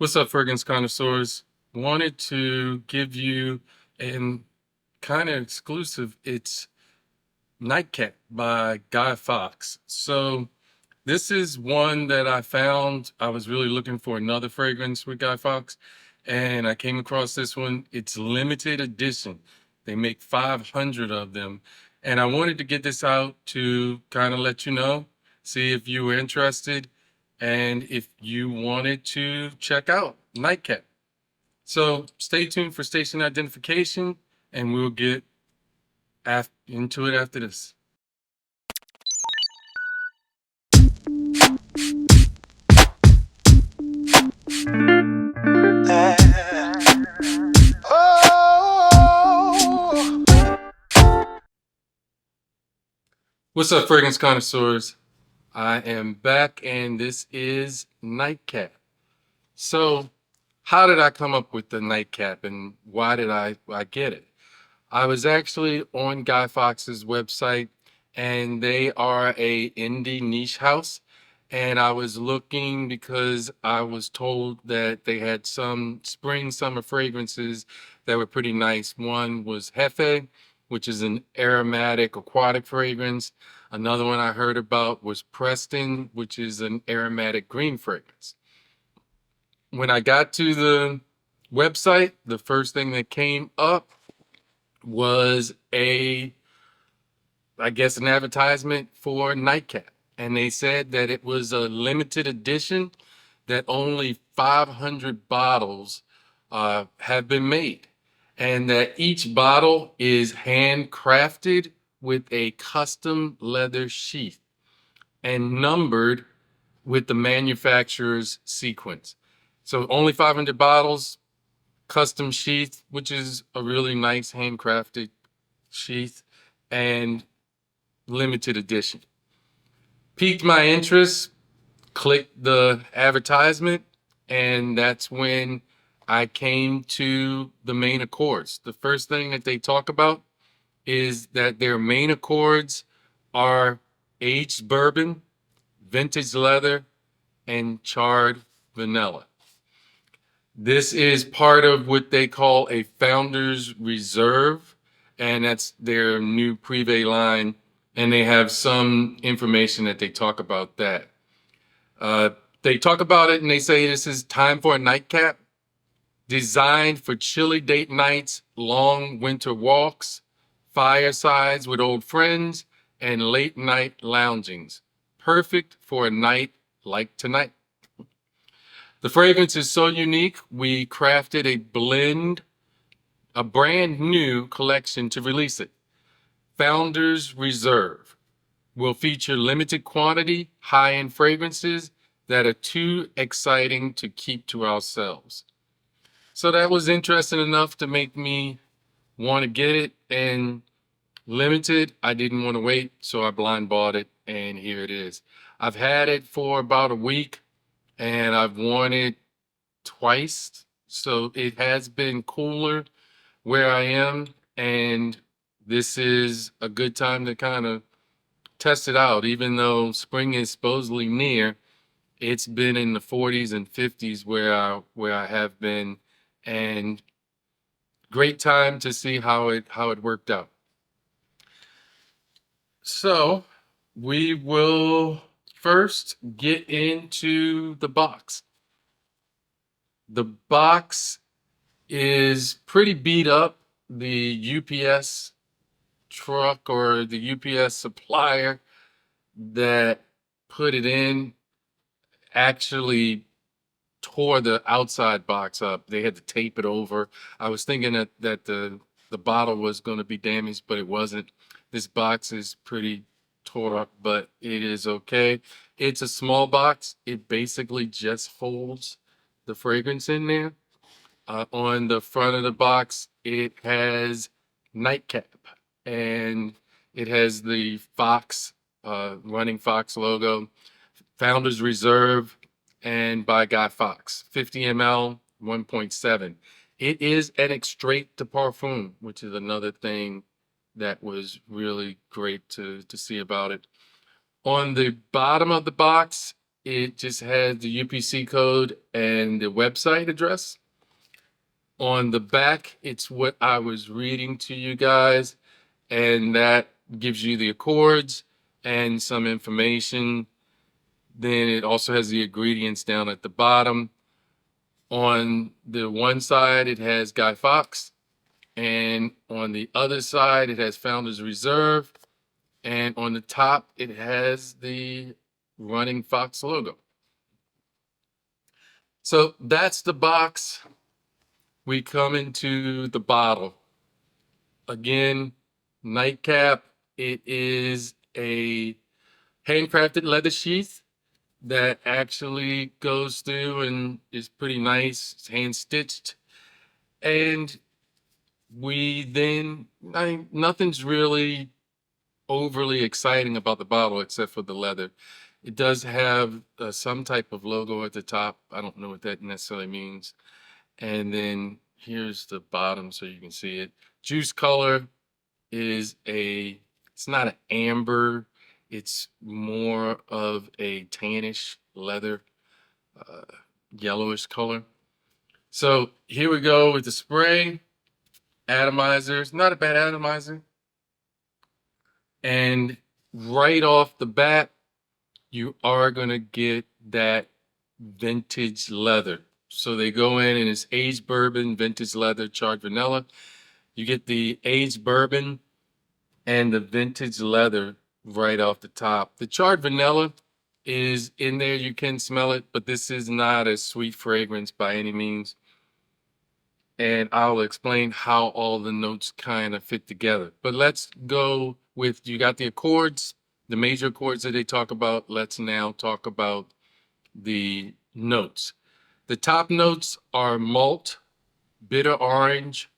What's up, Fragrance Connoisseurs? Wanted to give you an kind of exclusive. It's Nightcap by Guy Fawkes. So this is one that I found. I was really looking for another fragrance with Guy Fawkes, and I came across this one. It's limited edition. They make 500 of them, and I wanted to get this out to kind of let you know, see if you were interested, and if you wanted to check out Nightcap. So stay tuned for station identification, and we'll get into it after this. What's up, Fragrance Connoisseurs? I am back, and this is Nightcap. So, how did I come up with the Nightcap, and why did I get it? I was actually on Guy Fawkes' website, and they are a indie niche house. And I was looking because I was told that they had some spring summer fragrances that were pretty nice. One was Hefe, which is an aromatic aquatic fragrance. Another one I heard about was Preston, which is an aromatic green fragrance. When I got to the website, the first thing that came up was I guess, an advertisement for Nightcap. And they said that it was a limited edition, that only 500 bottles have been made, and that each bottle is handcrafted with a custom leather sheath and numbered with the manufacturer's sequence. So only 500 bottles, custom sheath, which is a really nice handcrafted sheath, and limited edition. Piqued my interest, clicked the advertisement, and that's when I came to the main accords. The first thing that they talk about is that their main accords are aged bourbon, vintage leather, and charred vanilla. This is part of what they call a Founder's Reserve, and that's their new Privé line, and they have some information that they talk about that. They talk about it and they say this is time for a nightcap, designed for chilly date nights, long winter walks, firesides with old friends, and late night loungings. Perfect for a night like tonight. The fragrance is so unique, we crafted a brand new collection to release it. Founder's Reserve will feature limited quantity, high-end fragrances that are too exciting to keep to ourselves. So that was interesting enough to make me want to get it, and limited, I didn't want to wait, so I blind bought it, and here it is. I've had it for about a week, and I've worn it twice, so it has been cooler where I am, and this is a good time to kind of test it out. Even though spring is supposedly near, it's been in the 40s and 50s where I have been, and great time to see how it worked out. So we will first get into the box. The box is pretty beat up. The UPS truck or the UPS supplier that put it in actually tore the outside box up. They had to tape it over. I was thinking that the bottle was going to be damaged, but it wasn't. This box is pretty tore up, but it is okay. It's a small box. It basically just holds the fragrance in there. On the front of the box, it has Nightcap, and it has the Fox, running Fox logo, Founder's Reserve, and by Guy Fawkes, 50 ml, 1.7. It is an extrait de parfum, which is another thing that was really great to see about it. On the bottom of the box, it just has the UPC code and the website address. On the back, it's what I was reading to you guys, and that gives you the accords and some information. Then it also has the ingredients down at the bottom. On the one side, it has Guy Fawkes, and on the other side, it has Founders Reserve, and on the top, it has the Running Fox logo. So that's the box. We come into the bottle. Again, Nightcap. It is a handcrafted leather sheath that actually goes through and is pretty nice. It's hand stitched. And nothing's really overly exciting about the bottle except for the leather. It does have some type of logo at the top. I don't know what that necessarily means. And then here's the bottom so you can see it. Juice color is it's not an amber, it's more of a tannish leather, uh, yellowish color. So here we go with the spray, atomizer. It's not a bad atomizer. And right off the bat, you are gonna get that vintage leather. So they go in and it's aged bourbon, vintage leather, charred vanilla. You get the aged bourbon and the vintage leather right off the top. The charred vanilla is in there, you can smell it, but this is not a sweet fragrance by any means. And I'll explain how all the notes kind of fit together. But let's go with, you got the accords, the major chords that they talk about. Let's now talk about the notes. The top notes are malt, bitter orange,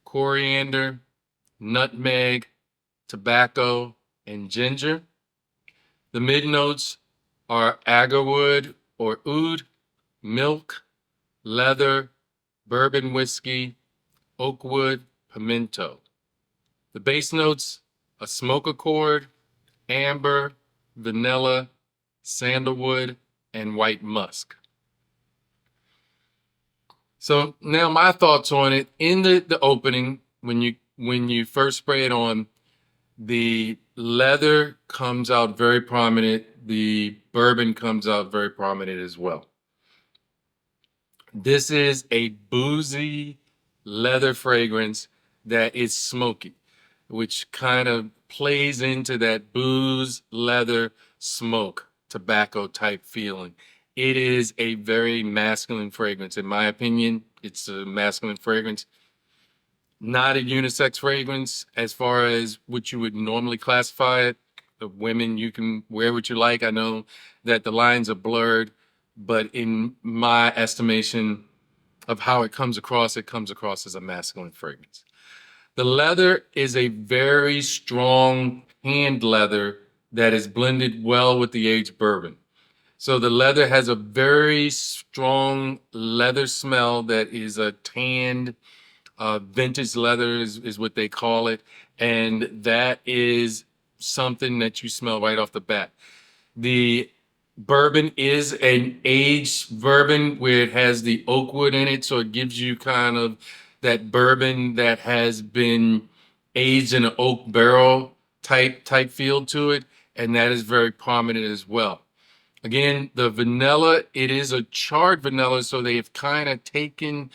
coriander, nutmeg, tobacco, and ginger. The mid notes are agarwood or oud, milk, leather, bourbon whiskey, oakwood, pimento. The base notes, a smoke accord, amber, vanilla, sandalwood, and white musk. So now my thoughts on it. In the opening, when you first spray it on, the leather comes out very prominent. The bourbon comes out very prominent as well. This is a boozy leather fragrance that is smoky, which kind of plays into that booze, leather, smoke, tobacco type feeling. It is a very masculine fragrance. In my opinion, it's a masculine fragrance. Not a unisex fragrance as far as what you would normally classify it. The women, you can wear what you like. I know that the lines are blurred, but in my estimation of how it comes across as a masculine fragrance. The leather is a very strong hand leather that is blended well with the aged bourbon. So the leather has a very strong leather smell that is a tanned, vintage leather is what they call it. And that is something that you smell right off the bat. The bourbon is an aged bourbon where it has the oak wood in it. So it gives you kind of that bourbon that has been aged in an oak barrel type feel to it. And that is very prominent as well. Again, the vanilla, it is a charred vanilla, so they have kind of taken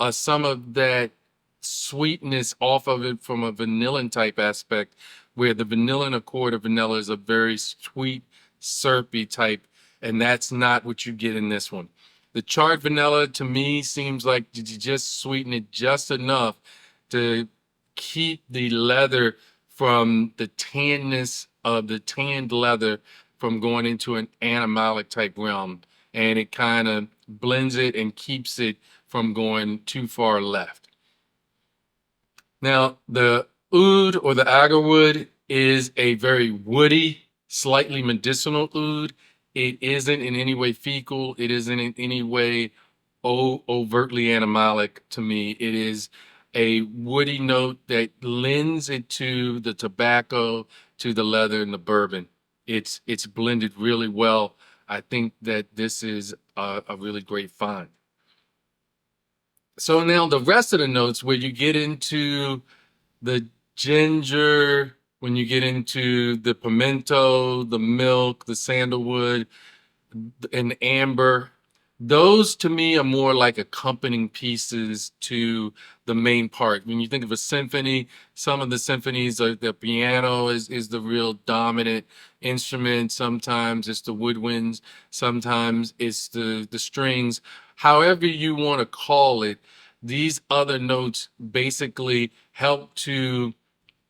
some of that sweetness off of it from a vanillin type aspect, where the vanillin accord of vanilla is a very sweet, syrupy type, and that's not what you get in this one. The charred vanilla to me seems like you just sweeten it just enough to keep the leather from the tanness of the tanned leather from going into an animalic type realm, and it kind of blends it and keeps it from going too far left. Now, the oud or the agarwood is a very woody, slightly medicinal oud. It isn't in any way fecal. It isn't in any way overtly animalic to me. It is a woody note that lends it to the tobacco, to the leather and the bourbon. It's blended really well. I think that this is a really great find. So now the rest of the notes, where you get into the ginger, when you get into the pimento, the milk, the sandalwood, and amber, those to me are more like accompanying pieces to the main part. When you think of a symphony, some of the symphonies are the piano is the real dominant instrument. Sometimes it's the woodwinds, sometimes it's the strings. However you want to call it, these other notes basically help to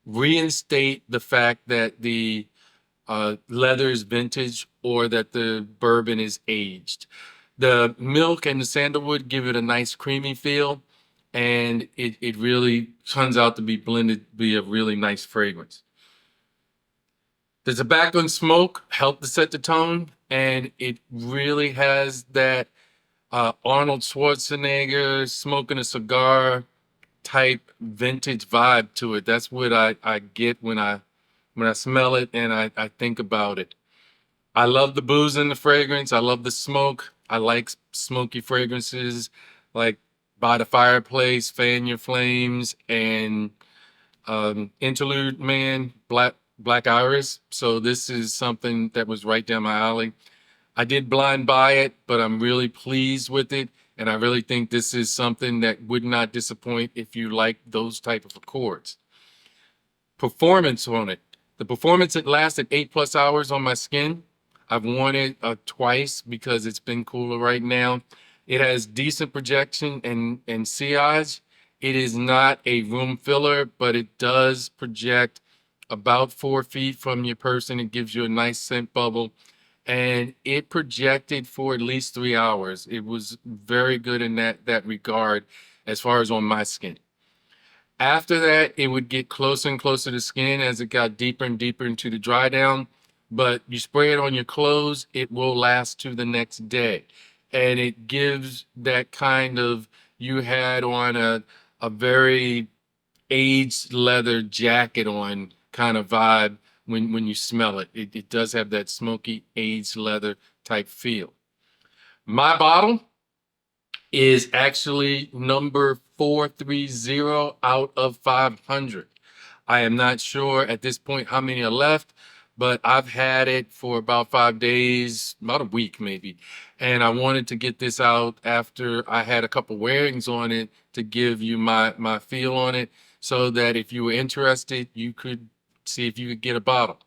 reinstate the fact that the leather is vintage or that the bourbon is aged. The milk and the sandalwood give it a nice creamy feel, and it really turns out to be blended to be a really nice fragrance. The tobacco and smoke help to set the tone, and it really has that Arnold Schwarzenegger smoking a cigar type vintage vibe to it. That's what I get when I smell it and I think about it. I love the booze in the fragrance. I love the smoke. I like smoky fragrances like By the Fireplace, Fan Your Flames, and Interlude Man, Black Iris. So this is something that was right down my alley. I did blind buy it, but I'm really pleased with it. And I really think this is something that would not disappoint if you like those type of accords. Performance on it. The performance, it lasted 8+ hours on my skin. I've worn it twice because it's been cooler right now. It has decent projection and sillage. It is not a room filler, but it does project about 4 feet from your person. It gives you a nice scent bubble. And it projected for at least 3 hours. It was very good in that regard as far as on my skin. After that, it would get closer and closer to skin as it got deeper and deeper into the dry down. But you spray it on your clothes, it will last to the next day. And it gives that kind of, you had on a very aged leather jacket on kind of vibe when you smell it. It does have that smoky aged leather type feel. My bottle is actually number 430 out of 500. I am not sure at this point how many are left, but I've had it for about 5 days, about a week maybe. And I wanted to get this out after I had a couple wearings on it to give you my feel on it, so that if you were interested, you could see if you could get a bottle.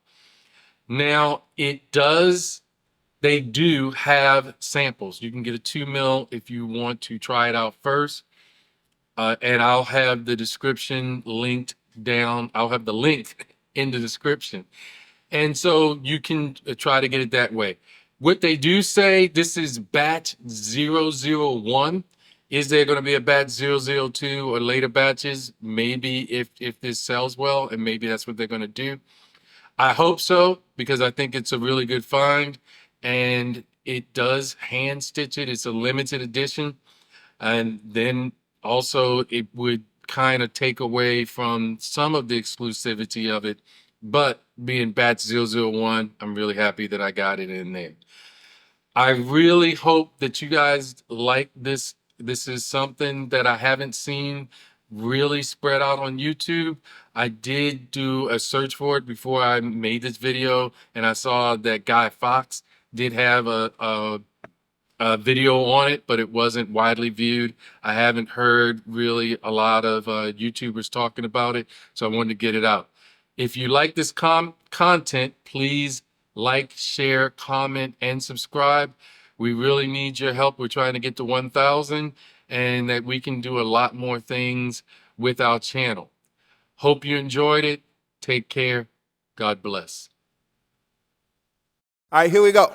Now, they do have samples. You can get a 2 ml if you want to try it out first. And I'll have the description linked down. I'll have the link in the description. And so you can try to get it that way. What they do say, this is batch 001. Is there going to be a batch 002 or later batches? Maybe if this sells well, and maybe that's what they're going to do. I hope so, because I think it's a really good find, and it does hand stitch it. It's a limited edition. And then also it would kind of take away from some of the exclusivity of it. But being batch 001, I'm really happy that I got it in there. I really hope that you guys like this. This is something that I haven't seen really spread out on YouTube. I did do a search for it before I made this video, and I saw that Guy Fawkes did have a video on it, but it wasn't widely viewed. I haven't heard really a lot of YouTubers talking about it, so I wanted to get it out. If you like this content, please like, share, comment, and subscribe. We really need your help. We're trying to get to 1,000, and that we can do a lot more things with our channel. Hope you enjoyed it. Take care. God bless. All right, here we go.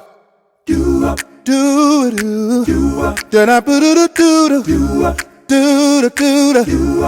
Do do do do do do do do do do do do.